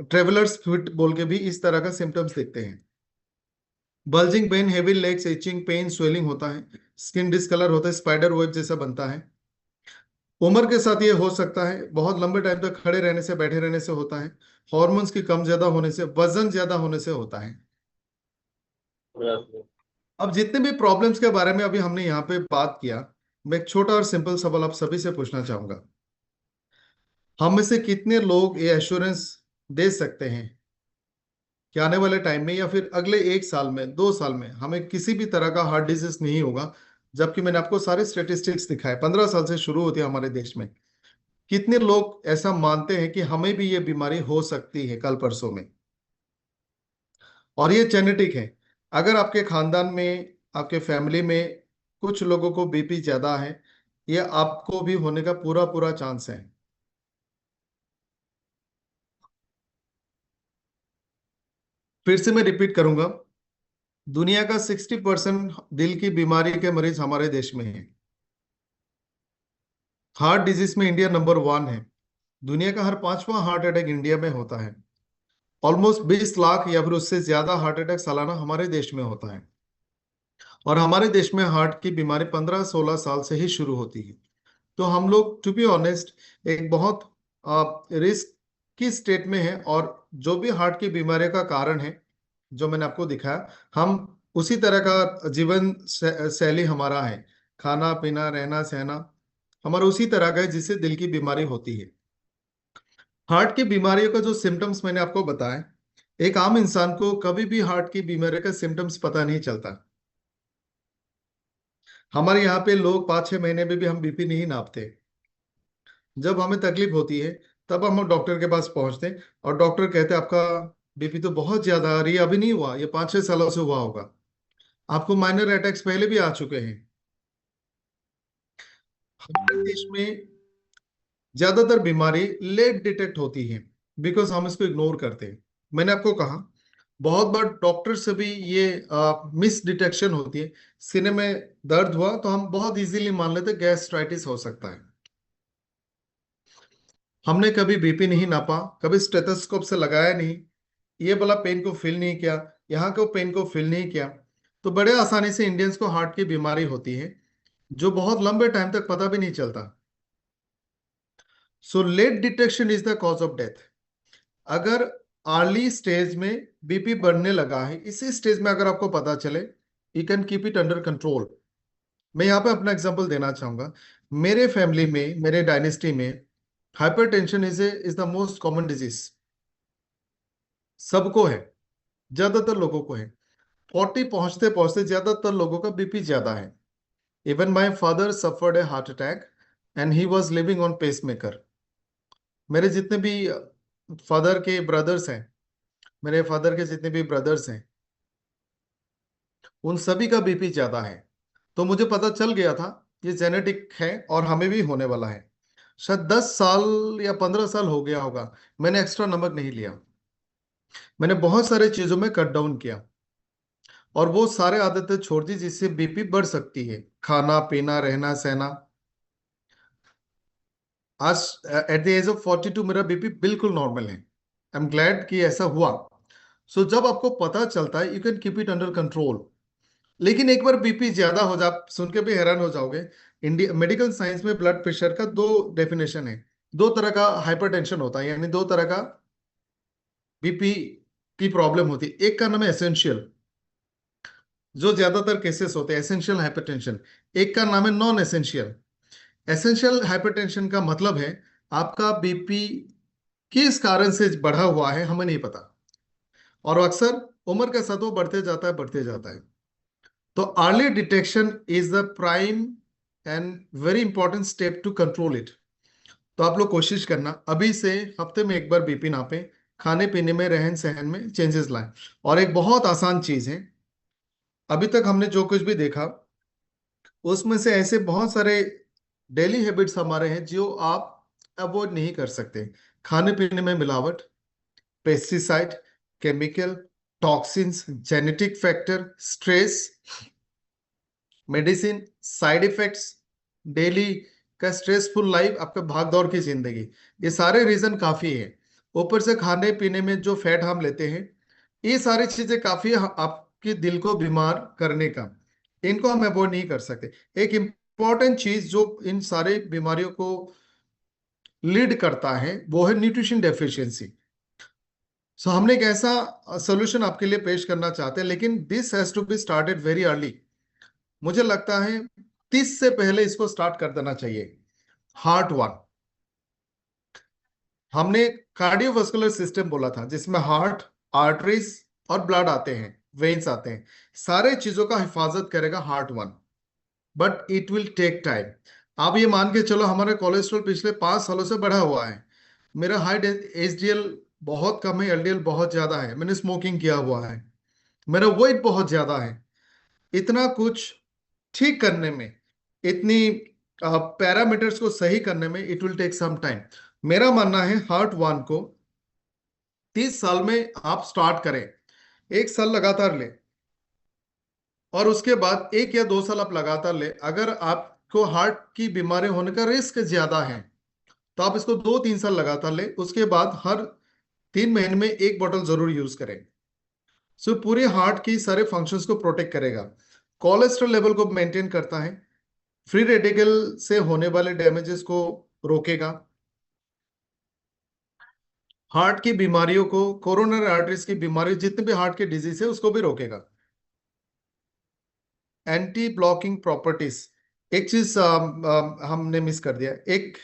ट्रेवलर्स फिट बोल के भी इस तरह का सिम्टम्स दिखते हैं। Bulging pain, heavy legs, itching pain, swelling होता है, स्किन डिसकलर होता है, स्पाइडर वेब जैसा बनता है। उम्र के साथ ये हो सकता है, बहुत लंबे टाइम तक खड़े रहने से, बैठे रहने से होता है, हॉर्मोन्स की कम ज्यादा होने से, वजन ज्यादा होने से होता है। अब जितने भी प्रॉब्लम्स के बारे में अभी हमने यहाँ पे बात किया, मैं एक छोटा और सिंपल सवाल आप सभी से पूछना चाहूंगा। हम में से कितने लोग ये एश्योरेंस दे सकते हैं कि आने वाले टाइम में या फिर अगले 1 साल में, 2 साल में हमें किसी भी तरह का हार्ट डिजीज नहीं होगा? जबकि मैंने आपको सारे स्टेटिस्टिक्स दिखाए, 15 साल से शुरू होती है हमारे देश में। कितने लोग ऐसा मानते हैं कि हमें भी ये बीमारी हो सकती है कल परसों में? और ये जेनेटिक है। अगर आपके खानदान में, आपके फैमिली में कुछ लोगों को बीपी ज्यादा है, ये आपको भी होने का पूरा पूरा चांस है। फिर से मैं रिपीट करूंगा, दुनिया का 60% दिल की बीमारी के मरीज हमारे देश में हैं। हार्ट डिजीज में इंडिया नंबर 1 है। दुनिया का हर 5वां हार्ट अटैक इंडिया में होता है। ऑलमोस्ट 20 लाख या फिर उससे ज्यादा हार्ट अटैक सालाना हमारे देश में होता है। और हमारे देश में हार्ट की बीमारी 15-16 साल से ही शुरू होती है। तो हम लोग टू बी ऑनेस्ट एक बहुत रिस्क की स्टेट में है। और जो भी हार्ट की बीमारी का कारण है, जो मैंने आपको दिखाया, हम उसी तरह का जीवन शैली हमारा है। खाना पीना, रहना सहना हमारा उसी तरह का है जिससे दिल की बीमारी होती है। हार्ट की बीमारियों का जो सिम्टम्स मैंने आपको बताया, एक आम इंसान को कभी भी हार्ट की बीमारी का सिम्टम्स पता नहीं चलता। हमारे यहाँ पे लोग 5-6 महीने में भी हम बीपी नहीं नापते। जब हमें तकलीफ होती है तब हम डॉक्टर के पास पहुंचते हैं और डॉक्टर कहते हैं आपका बीपी तो बहुत ज्यादा आ रही है, अभी नहीं हुआ, ये 5-6 सालों से हुआ होगा, आपको माइनर अटैक्स पहले भी आ चुके हैं। हमारे देश में ज्यादातर बीमारी लेट डिटेक्ट होती है बिकॉज हम इसको इग्नोर करते हैं। मैंने आपको कहा बहुत बार डॉक्टर से भी ये मिस डिटेक्शन होती है। सीने में दर्द हुआ तो हम बहुत इजीली मान लेते गैस्ट्राइटिस हो सकता है। हमने कभी बीपी नहीं नापा, कभी स्टेथोस्कोप से लगाया नहीं, ये वाला पेन को फील नहीं किया, यहाँ को पेन को फील नहीं किया, तो बड़े आसानी से इंडियंस को हार्ट की बीमारी होती है जो बहुत लंबे टाइम तक पता भी नहीं चलता। So let detection is the cause of death. अगर अर्ली स्टेज में बीपी बढ़ने लगा है, इसी स्टेज में अगर आपको पता चले, you can keep it under control. मैं यहाँ पे अपना एग्जांपल देना चाहूंगा। मेरे फैमिली में, मेरे डायनेस्टी में hypertension is the most common disease. सबको है, ज्यादातर लोगों को है। 40 पहुंचते पहुंचते ज्यादातर लोगों का बीपी ज्यादा है। Even my father suffered a heart attack and he was living on pacemaker. मेरे जितने भी फादर के ब्रदर्स हैं, मेरे फादर के जितने भी ब्रदर्स हैं, उन सभी का बीपी ज्यादा है। तो मुझे पता चल गया था ये जेनेटिक है और हमें भी होने वाला है। शायद 10 साल या 15 साल हो गया होगा, मैंने एक्स्ट्रा नमक नहीं लिया। मैंने बहुत सारे चीजों में कट डाउन किया और वो सारे आदतें छोड़ दी जिससे बीपी बढ़ सकती है। खाना पीना, रहना सहना। आज एट द एज ऑफ 42 मेरा बीपी बिल्कुल नॉर्मल है। आई एम ग्लैड कि ऐसा हुआ। सो जब आपको पता चलता है, you can keep it under control. लेकिन एक बार बीपी ज्यादा हो जाए, आप सुन के भी हैरान हो जाओगे। इंडिया मेडिकल साइंस में ब्लड प्रेशर का 2 डेफिनेशन है। 2 तरह का हाइपरटेंशन होता है, यानी 2 तरह का बीपी की प्रॉब्लम होती है। एक का नाम है एसेंशियल, जो ज्यादातर केसेस होते हैं एसेंशियल हाइपरटेंशन। एक का नाम है नॉन एसेंशियल। एसेंशियल हाइपरटेंशन का मतलब है आपका बीपी किस कारण से बढ़ा हुआ है हमें नहीं पता, और अक्सर उम्र के साथ वो बढ़ते जाता है, बढ़ते जाता है। तो early detection is the prime and very important step to control it. तो आप लोग कोशिश करना अभी से हफ्ते में एक बार बीपी नापें, खाने पीने में, रहन सहन में चेंजेस लाएं। और एक बहुत आसान चीज है, अभी तक हमने जो कुछ भी देखा उसमें से ऐसे बहुत सारे डेली हैबिट्स हमारे हैं जो आप अवॉइड नहीं कर सकते। खाने पीने में मिलावट, pesticide, chemical, toxins, genetic factor, stress, medicine, side effects, daily का स्ट्रेसफुल लाइफ, आपका भाग दौड़ की जिंदगी, ये सारे रीजन काफी है। ऊपर से खाने पीने में जो फैट हम लेते हैं, ये सारी चीजें काफी है आपके दिल को बीमार करने का। इनको हम अवॉइड नहीं कर सकते। एक इम्पॉर्टेंट चीज जो इन सारे बीमारियों को लीड करता है वो है न्यूट्रिशन डेफिशिएंसी। सो हमने एक ऐसा सोल्यूशन आपके लिए पेश करना चाहते हैं, लेकिन this has to be started very early. मुझे लगता है 30 से पहले इसको स्टार्ट कर देना चाहिए। हार्ट वन, हमने कार्डियोवास्कुलर सिस्टम बोला था, जिसमें हार्ट, आर्टरीज और ब्लड आते हैं, वेन्स आते हैं, सारे चीजों का हिफाजत करेगा Heart One. But it will take time. आप ये मान के चलो, हमारा कोलेस्ट्रॉल पिछले 5 सालों से बढ़ा हुआ है, मेरा हाई एचडीएल बहुत कम है, एलडीएल बहुत ज्यादा है, मैंने स्मोकिंग किया हुआ है, मेरा वेट बहुत ज्यादा है। इतना कुछ ठीक करने में, इतनी पैरामीटर्स को सही करने में it will take some time. मेरा मानना है हार्ट वन को 30 साल में आप स्टार्ट करें, 1 साल लगातार ले, और उसके बाद 1 या 2 साल आप लगातार ले। अगर आपको हार्ट की बीमारी होने का रिस्क ज्यादा है तो आप इसको 2-3 साल लगातार ले, उसके बाद हर 3 महीने में एक बोतल जरूर यूज करें। सो पूरे हार्ट की सारे फंक्शंस को प्रोटेक्ट करेगा, कोलेस्ट्रॉल लेवल को मेंटेन करता है, फ्री रेडिकल से होने वाले डैमेजेस को रोकेगा, हार्ट की बीमारियों को, कोरोनरी आर्टरीज की बीमारी, जितने भी हार्ट के डिजीज है उसको भी रोकेगा। एंटी ब्लॉकिंग प्रॉपर्टीज, एक चीज हमने मिस कर दिया। एक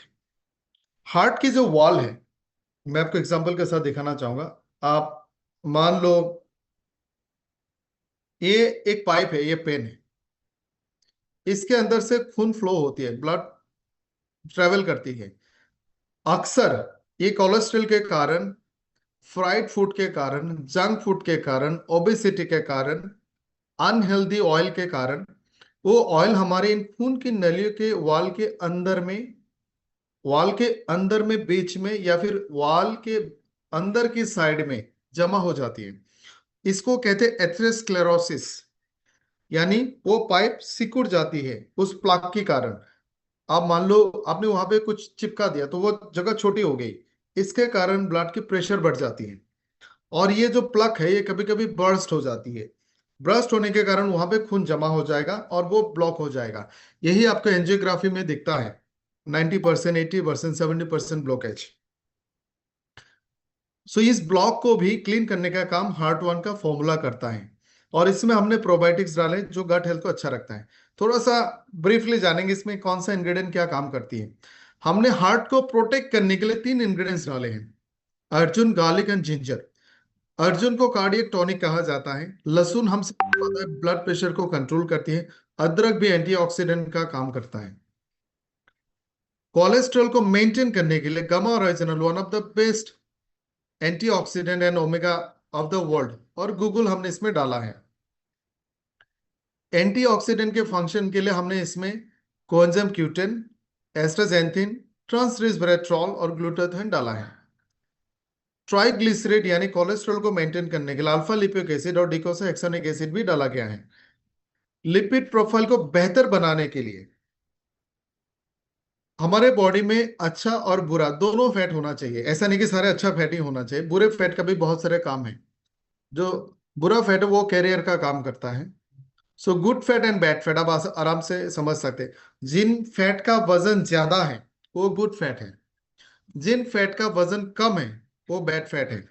हार्ट की जो वॉल है, मैं आपको एग्जांपल के साथ दिखाना चाहूंगा। आप मान लो ये एक पाइप है, ये पेन है, इसके अंदर से खून फ्लो होती है, ब्लड ट्रेवल करती है। अक्सर ये कोलेस्ट्रॉल के कारण, फ्राइड फूड के कारण, जंक फूड के कारण, ओबेसिटी के कारण, अनहेल्दी ऑयल के कारण, वो ऑयल हमारे इन खून की नलियों के वॉल के अंदर में, बीच में, या फिर वॉल के अंदर की साइड में जमा हो जाती है। इसको कहते हैं एथेरोस्क्लेरोसिस, यानी वो पाइप सिकुड़ जाती है उस प्लाक के कारण। आप मान लो आपने वहां पे कुछ चिपका दिया तो वो जगह छोटी हो गई, इसके कारण ब्लड की प्रेशर बढ़ जाती है, और ये जो प्लक है ये कभी कभी बर्स्ट हो जाती है। बर्स्ट होने के कारण वहां पे खून जमा हो जाएगा और वो ब्लॉक हो जाएगा। यही आपको एंजियोग्राफी में दिखता है, 90%, 80%, 70% ब्लॉकेज। सो इस ब्लॉक को भी क्लीन करने का काम हार्ट वन का फॉर्मूला करता है, और इसमें हमने प्रोबायोटिक्स डाले जो गट हेल्थ को अच्छा रखता है। थोड़ा सा ब्रीफली जानेंगे इसमें कौन सा इंग्रेडिएंट क्या काम करती है। हमने हार्ट को प्रोटेक्ट करने के लिए 3 इंग्रेडिएंट्स डाले हैं: Arjun, garlic and ginger. Arjun को कार्डियक टॉनिक कहा जाता है, लहसुन हमसे पता है ब्लड प्रेशर को कंट्रोल करती है, अदरक भी एंटीऑक्सीडेंट का काम करता है। कोलेस्ट्रॉल को मेंटेन करने के लिए gamma original, one of the best antioxidant and omega of the world, और गूगल हमने इसमें डाला है। एंटीऑक्सीडेंट के फंक्शन के लिए हमने इसमें कोएंजाइम Q10, एस्ट्राजेंथिन, ट्रांसरेस्वेराट्रोल और ग्लूटाथियोन डाला है। ट्राइग्लिसराइड यानी कोलेस्ट्रॉल को मेंटेन करने के लिए अल्फा लिपोइक एसिड और डिकोसाहेक्सानिक एसिड भी डाला गया है। लिपिड प्रोफाइल को बेहतर बनाने के लिए हमारे बॉडी में अच्छा और बुरा दोनों फैट होना चाहिए। ऐसा नहीं कि सारे अच्छा फैट ही होना चाहिए, बुरे फैट का भी बहुत सारे काम है। जो बुरा फैट है वो कैरियर का काम करता है। So good fat and bad fat आप आराम से समझ सकते हैं। जिन फैट का वजन ज्यादा है वो गुड फैट है, जिन फैट का वजन कम है वो बैड फैट है।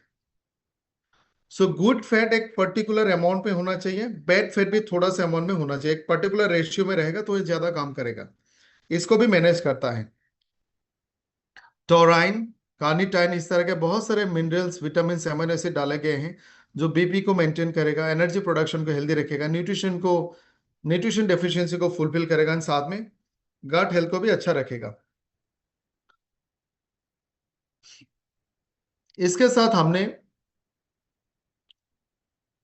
सो गुड फैट एक पर्टिकुलर अमाउंट में होना चाहिए, बैड फैट भी थोड़ा सा अमाउंट में होना चाहिए, एक पर्टिकुलर रेशियो में रहेगा तो ये ज्यादा काम करेगा। इसको भी मैनेज करता है टोराइन, कार्निटाइन, इस तरह के बहुत सारे मिनरल्स, विटामिन, अमीनो एसिड डाले गए हैं जो बीपी को मेंटेन करेगा, एनर्जी प्रोडक्शन को हेल्दी रखेगा, न्यूट्रिशन डेफिशिएंसी को फुलफिल करेगा, और साथ में गट हेल्थ को भी अच्छा रखेगा। इसके साथ हमने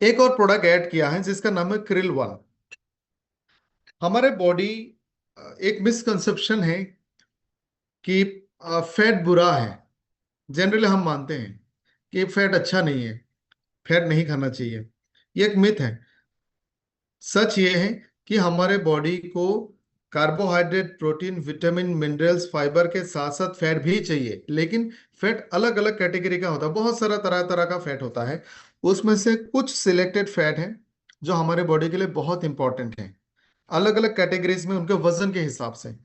एक और प्रोडक्ट ऐड किया है जिसका नाम है क्रिल वन। हमारे बॉडी, एक मिसकंसेप्शन है कि फैट बुरा है। जनरली हम मानते हैं कि फैट अच्छा नहीं है, फैट नहीं खाना चाहिए, ये एक मिथ है। सच ये है कि हमारे बॉडी को carbohydrate, protein, vitamin, minerals, fibre के साथ साथ फैट भी चाहिए, लेकिन फैट अलग अलग कैटेगरी का होता है, बहुत सारा तरह तरह का फैट होता है। उसमें से कुछ सिलेक्टेड फैट है जो हमारे बॉडी के लिए बहुत इंपॉर्टेंट है, अलग अलग कैटेगरीज में उनके वजन के हिसाब से।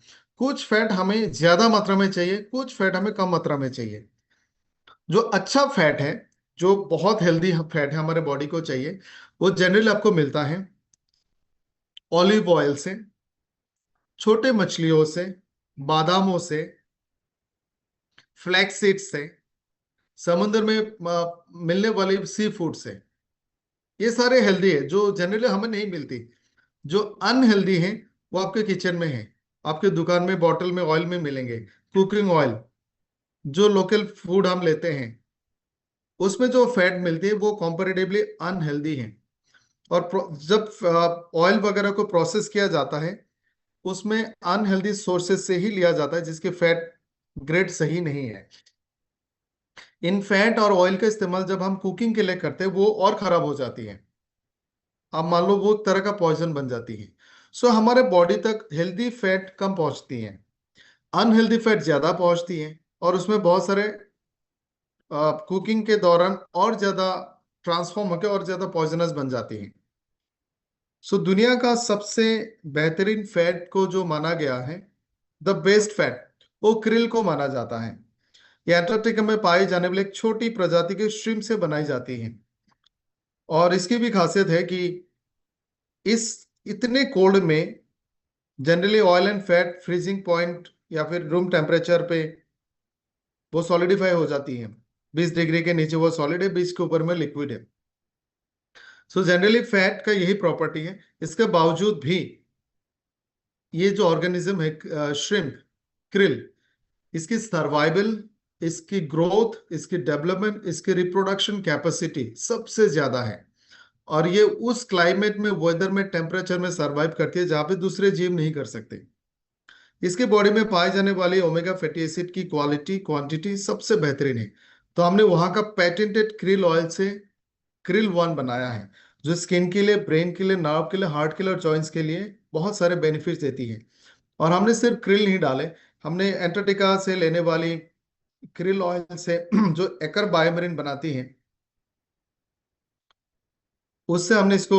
कुछ फैट हमें ज्यादा मात्रा में चाहिए, कुछ फैट हमें कम मात्रा में चाहिए। जो अच्छा फैट है, जो बहुत हेल्दी फैट है हमारे बॉडी को चाहिए, वो जनरली आपको मिलता है ऑलिव ऑयल से, छोटे मछलियों से, बादामों से, फ्लैक्स सीड से, समुद्र में मिलने वाली सी फूड से। ये सारे हेल्दी है जो जनरली हमें नहीं मिलती। जो अनहेल्दी है वो आपके किचन में है, आपके दुकान में बॉटल में ऑयल में मिलेंगे। कुकिंग ऑयल, जो लोकल फूड हम लेते हैं, उसमें जो फैट मिलती है वो कंपैरेटिवली अनहेल्दी है। और जब ऑयल वगैरह को प्रोसेस किया जाता है, उसमें अनहेल्दी सोर्सेज से ही लिया जाता है जिसके फैट ग्रेड सही नहीं है। इन फैट और ऑयल का इस्तेमाल जब हम कुकिंग के लिए करते हैं वो और खराब हो जाती है। अब मान लो वो एक तरह का पॉइजन बन जाती है। सो हमारे बॉडी तक हेल्दी फैट कम पहुंचती है, अनहेल्दी फैट ज्यादा पहुंचती है, और उसमें बहुत सारे कुकिंग के दौरान और ज्यादा ट्रांसफॉर्म होकर और ज्यादा पॉइजनस बन जाती है। सो दुनिया का सबसे बेहतरीन फैट को जो माना गया है, द बेस्ट फैट, वो क्रिल को माना जाता है। ये एंटार्क्टिका में पाई जाने वाली एक छोटी प्रजाति के श्रिम्प से बनाई जाती है। और इसकी भी खासियत है कि इस इतने कोल्ड में generally oil and fat freezing point या फिर रूम टेम्परेचर पे वो सॉलिडिफाई हो जाती है। 20 डिग्री के नीचे वो सॉलिड है, 20 के ऊपर में लिक्विड है। सो जनरली फैट का यही प्रॉपर्टी है। इसके बावजूद भी ये जो ऑर्गेनिज्म है श्रिम्प, क्रिल, इसकी सर्वाइवल, इसकी ग्रोथ, इसकी डेवलपमेंट, इसकी रिप्रोडक्शन कैपेसिटी सबसे ज्यादा है। और ये उस क्लाइमेट में, वेदर में, टेम्परेचर में सरवाइव करती है जहां पे दूसरे जीव नहीं कर सकते। इसके बॉडी में पाए जाने वाले ओमेगा फैटी एसिड की क्वालिटी, क्वांटिटी सबसे बेहतरीन है। तो हमने वहां का पेटेंटेड क्रिल ऑयल से क्रिल वन बनाया है, जो स्किन के लिए, ब्रेन के लिए, नर्व के लिए, हार्ट के लिए और जॉइंट्स के लिए बहुत सारे बेनिफिट्स देती है। और हमने सिर्फ क्रिल नहीं डाले, हमने एंटार्क्टिका से लेने वाली क्रिल ऑयल से जो एकर बायोमरीन बनाती है, उससे हमने इसको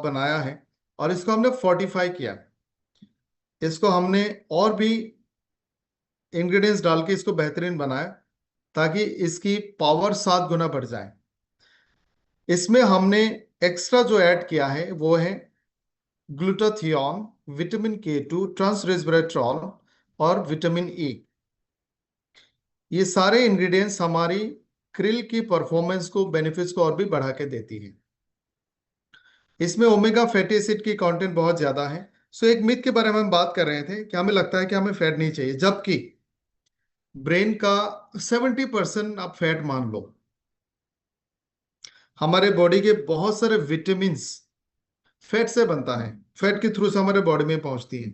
बनाया है। और इसको हमने फोर्टिफाई किया। इसको हमने और भी इंग्रेडिएंट्स डाल के इसको बेहतरीन बनाया ताकि इसकी पावर 7 गुना बढ़ जाए। इसमें हमने एक्स्ट्रा जो ऐड किया है वो है glutathione, vitamin K2, trans resveratrol और विटामिन ई। ये सारे इंग्रेडिएंट्स हमारी क्रिल की परफॉर्मेंस को, बेनिफिट्स को और भी बढ़ा के देती है। इसमें ओमेगा फैटी एसिड की कंटेंट बहुत ज्यादा है। सो एक मिथ के बारे में हम बात कर रहे थे कि हमें लगता है कि हमें फैट नहीं चाहिए, जबकि ब्रेन का 70% आप फैट मान लो। हमारे बॉडी के बहुत सारे विटामिन फैट से बनता है, फैट के थ्रू से हमारे बॉडी में पहुंचती है।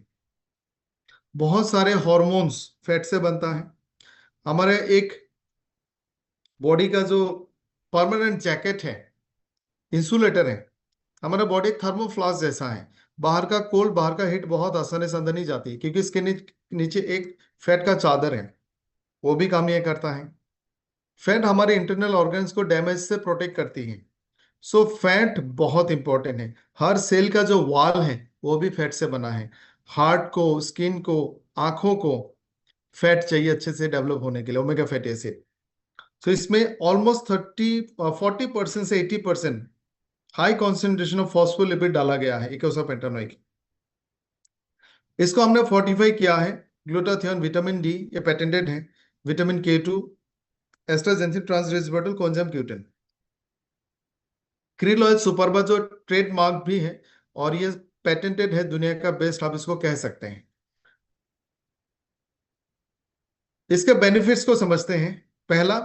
बहुत सारे हॉर्मोन्स फैट से बनता है। हमारे एक बॉडी का जो परमानेंट जैकेट है, इंसुलेटर है, हमारा बॉडी एक थर्मोफ्लास्क जैसा है। बाहर का कोल्ड, बाहर का हीट बहुत आसानी से अंदर नहीं जाती, क्योंकि इसके नीचे एक फैट का चादर है, वो भी काम ये करता है। फैट हमारे इंटरनल ऑर्गन्स को डैमेज से प्रोटेक्ट करती है। सो फैट बहुत इंपॉर्टेंट है। हर सेल का जो वॉल है वो भी फैट से बना है। हार्ट को, स्किन को, आंखों को फैट चाहिए अच्छे से डेवलप होने के लिए, ओमेगा फैटी एसिड। तो इसमें ऑलमोस्ट 40% से 80% हाई कॉन्सेंट्रेशन ऑफ फॉस्फोलिपिड डाला गया है, इकोसापेंटानोइक। इसको हमने फोर्टिफाई किया है। ग्लूटाथियोन, विटामिन डी, ये पेटेंटेड है। Vitamin K2, astaxanthin, trans resveratrol, coenzyme Q10। Krill oil Superba जो ट्रेडमार्क भी है, और ये पेटेंटेड है, दुनिया का बेस्ट आप इसको कह सकते हैं। इसके बेनिफिट्स को समझते हैं। पहला,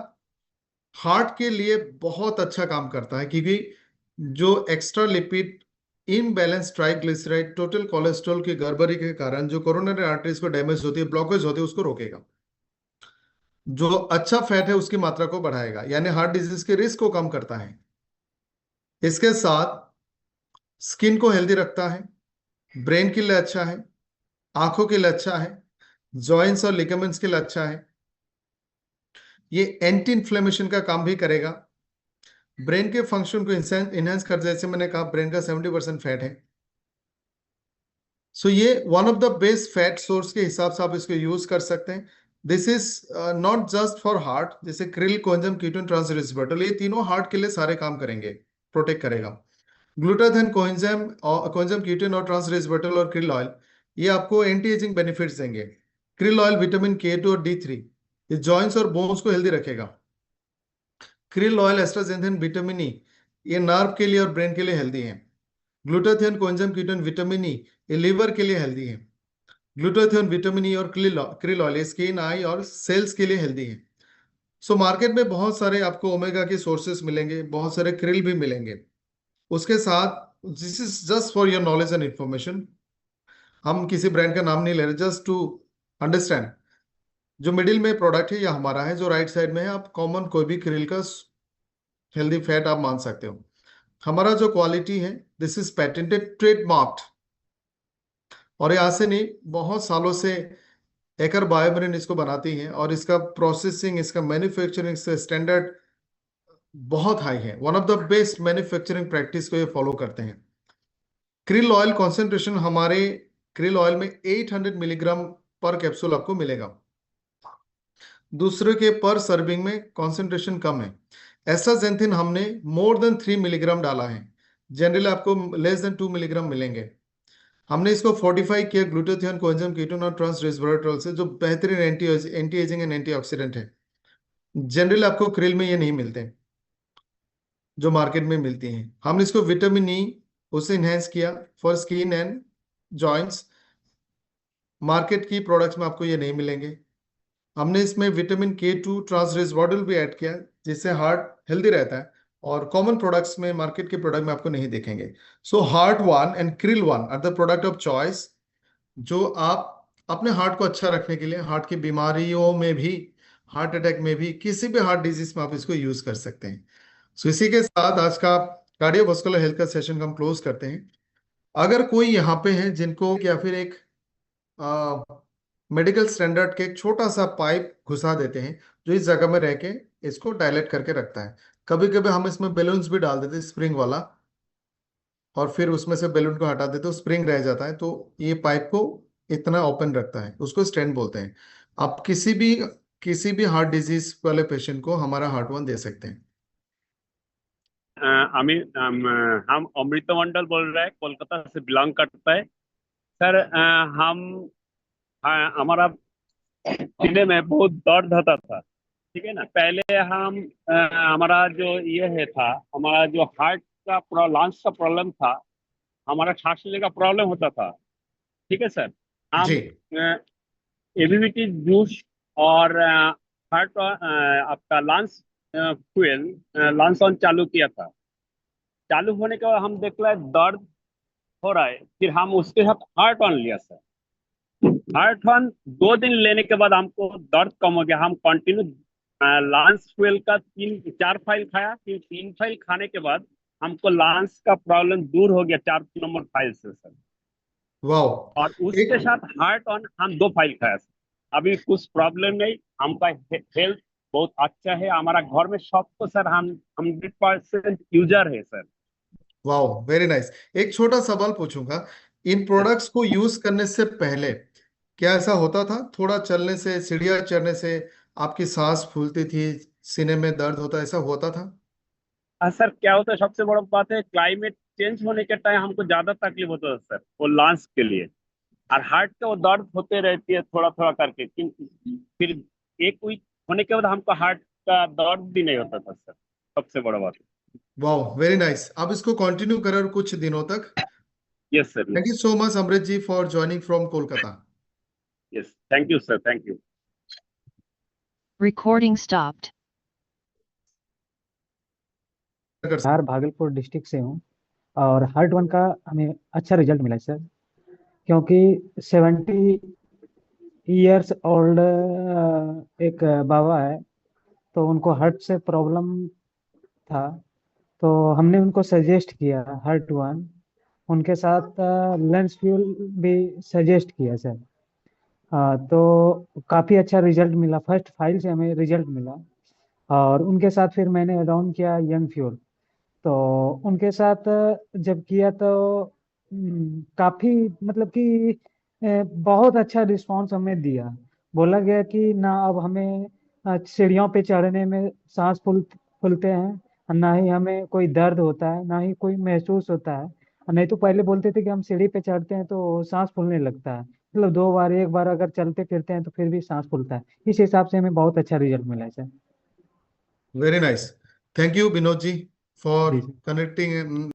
हार्ट के लिए बहुत अच्छा काम करता है, क्योंकि जो extra lipid, imbalance triglyceride, total cholesterol की गड़बड़ी के कारण जो कोरोनरी आर्टरीज को डैमेज होती है, ब्लॉकेज होती है, उसको रोकेगा। जो अच्छा फैट है उसकी मात्रा को बढ़ाएगा, यानी हार्ट डिजीज के रिस्क को कम करता है। इसके साथ स्किन को हेल्दी रखता है, ब्रेन के लिए अच्छा है, आंखों के लिए अच्छा है, जॉइंट्स और लिगामेंट्स के लिए अच्छा है। ये एंटी इन्फ्लेमेशन का काम भी करेगा, ब्रेन के फंक्शन को इनहेंस कर, जैसे मैंने कहा ब्रेन का 70% फैट है। सो ये one of the best fat source के हिसाब से आप इसको यूज कर सकते हैं। This is not just for heart, जैसे क्रिल, कोएंजाइम, कीटोन, ट्रांसरेस्वेटल, ये तीनों हार्ट के लिए सारे काम करेंगे, प्रोटेक्ट करेगा। ग्लूटाथियोन, कोएंजाइम, कीटोन और ट्रांसरेस्वेटल और क्रिल ऑयल, ये आपको एंटी एजिंग बेनिफिट्स देंगे। क्रिल ऑयल विटामिन K2 और D3, ये जॉइंट्स और बोन्स को हेल्दी रखेगा। क्रिल ऑयल, एस्ट्राजेंथिन, विटामिन ई, ये नर्व के लिए और ब्रेन के लिए हेल्दी है। Glutathione, coenzyme, ketone, vitamin E, ये लिवर के लिए हेल्दी है। ग्लूटाथियोन, विटामिन ई और क्रिल ऑयल स्किन, आई और सेल्स के लिए हेल्दी है। सो मार्केट में बहुत सारे आपको ओमेगा के सोर्सेस मिलेंगे, बहुत सारे क्रिल भी मिलेंगे। उसके साथ, this is just for your knowledge and information, हम किसी ब्रांड का नाम नहीं ले रहे, जस्ट टू अंडरस्टैंड। जो मिडिल में प्रोडक्ट है यह हमारा है, जो राइट साइड में है आप कॉमन कोई भी क्रिल का हेल्दी फैट आप मान सकते हो। हमारा जो क्वालिटी है, दिस इज पेटेंटेड, ट्रेडमार्क्ड, और ये आज से नहीं, बहुत सालों से एकर बायोमरीन इसको बनाती है, और इसका प्रोसेसिंग, इसका मैन्युफैक्चरिंग से स्टैंडर्ड बहुत हाई है। One of the best manufacturing practice को ये फॉलो करते हैं। क्रिल ऑयल कॉन्सेंट्रेशन, हमारे क्रिल ऑयल में 800 मिलीग्राम पर कैप्सूल आपको मिलेगा। दूसरे के पर सर्विंग में कॉन्सेंट्रेशन कम है। एस्ट्राजेंथिन हमने मोर देन 3 मिलीग्राम डाला है, जनरली आपको लेस देन 2 मिलीग्राम मिलेंगे। हमने इसको फोर्टिफाई किया ग्लूटाथियोन, कोएंजाइम, कीटोन और ट्रांस रेस्वेराट्रोल से, जो बेहतरीन एंटी एजिंग एंड एंटीऑक्सीडेंट है। जनरली आपको क्रिल में ये नहीं मिलते, जो मार्केट में मिलती हैं। हमने इसको विटामिन ई उसे इनहेंस किया for skin and joints, market की प्रोडक्ट्स में आपको ये नहीं मिलेंगे। हमने इसमें विटामिन K2, ट्रांसरेस्वेटल भी ऐड किया, जिससे हार्ट हेल्दी रहता है, और कॉमन प्रोडक्ट्स में, मार्केट के प्रोडक्ट में आपको नहीं दिखेंगे। So Heart One and Krill One are the product of choice, जो आप अपने हार्ट को अच्छा रखने के लिए, हार्ट की बीमारियों में भी, हार्ट अटैक में भी, किसी भी हार्ट डिजीज में आप इसको यूज कर सकते हैं। सो इसी के साथ आज का कार्डियोवास्कुलर हेल्थ का सेशन हम क्लोज करते हैं। अगर कोई यहाँ पे है जिनको, या फिर एक मेडिकल स्टैंडर्ड के एक छोटा सा पाइप घुसा देते हैं, जो इस जगह में रह के इसको डायलेट करके रखता है, कभी कभी हम इसमें बैलून्स भी डाल देते हैं, स्प्रिंग वाला, और फिर उसमें से बैलून को हटा देते तो स्प्रिंग रह जाता है, तो ये पाइप को इतना ओपन रखता है, उसको स्टेंट बोलते हैं। आप किसी भी हार्ट डिजीज वाले पेशेंट को हमारा हार्ट वन दे सकते हैं। अमी हम अमृत मंडल बोल रहे हैं, कोलकाता से बिलोंग करता है सर। हम हमारा सीने में बहुत दर्द होता था, ठीक है ना। पहले हम हमारा जो ये है था, हमारा जो हार्ट का लंग्स का प्रॉब्लम था, हमारा सांस लेने का प्रॉब्लम होता था, ठीक है सर। जी। हम एबीवीटी जूस और हार्ट आपका लंग्स फ्यूल, लंग्स ऑन चालू किया था। चालू होने के बाद हम देख रहे दर्द हो रहा है, फिर हम उसके साथ हार्ट ऑन लिया सर। हार्ट ऑन 2 दिन लेने के बाद हमको दर्द कम हो गया। हम कंटिन्यू लांस फ्यूल का 3-4 फाइल खाया, फिर 3 फाइल खाने के बाद हमको लांस का प्रॉब्लम दूर हो गया 4 नंबर फाइल से सर। वाह। और उसके एक साथ हार्ट ऑन हम 2 फाइल खाया सर। अभी कुछ प्रॉब्लम नहीं, हमका हेल्थ बहुत अच्छा है। हमारा घर में सबको सर हम 100% यूजर है सर। वाह, वेरी नाइस। एक छोटा सवाल पूछूंगा, इन प्रोडक्ट्स को यूज करने से पहले क्या ऐसा होता था, थोड़ा चलने से, सीढ़ियाँ चढ़ने से आपकी सांस फूलती थी, सीने में दर्द होता, ऐसा होता था? सर क्या होता है, सबसे बड़ा बात है क्लाइमेट चेंज होने के टाइम हमको ज्यादा तकलीफ होता है सर, वो लंग्स के लिए। और हार्ट का वो दर्द होते रहती है थोड़ा थोड़ा करके, फिर 1 वीक होने के बाद हमको हार्ट का दर्द भी नहीं होता था सर, सबसे बड़ा बात। वाह, वेरी नाइस। अब इसको कंटिन्यू करो कुछ दिनों तक। Yes sir, thank you yes. So much Amrit ji for joining from Kolkata. Yes, thank you sir, thank you. Recording stopped. Bihar Bhagalpur district से हूँ और हार्ट वन का हमें अच्छा रिजल्ट मिला है सर, क्योंकि 70 इयर्स ओल्ड एक बाबा है, तो उनको हार्ट से प्रॉब्लम था, तो हमने उनको सजेस्ट किया हार्ट वन, उनके साथ लेंस फ्यूल भी सजेस्ट किया सर। तो काफ़ी अच्छा रिजल्ट मिला, फर्स्ट फाइल से हमें रिजल्ट मिला। और उनके साथ फिर मैंने ऐड ऑन किया यंग फ्यूल। तो उनके साथ जब किया तो काफ़ी मतलब कि बहुत अच्छा रिस्पांस हमें दिया। बोला गया कि ना अब हमें सीढ़ियों पे चढ़ने में सांस फूलते हैं, और ना ही हमें कोई दर्द होता है, ना ही कोई महसूस होता है। और नहीं तो पहले बोलते थे कि हम सीढ़ी पे चढ़ते हैं तो सांस फूलने लगता है, मतलब 2 बार 1 बार अगर चलते फिरते हैं तो फिर भी सांस फूलता है। इस हिसाब से हमें बहुत अच्छा रिजल्ट मिला है sir. Very nice. Thank you Vinod ji for जी सर। कनेक्टिंग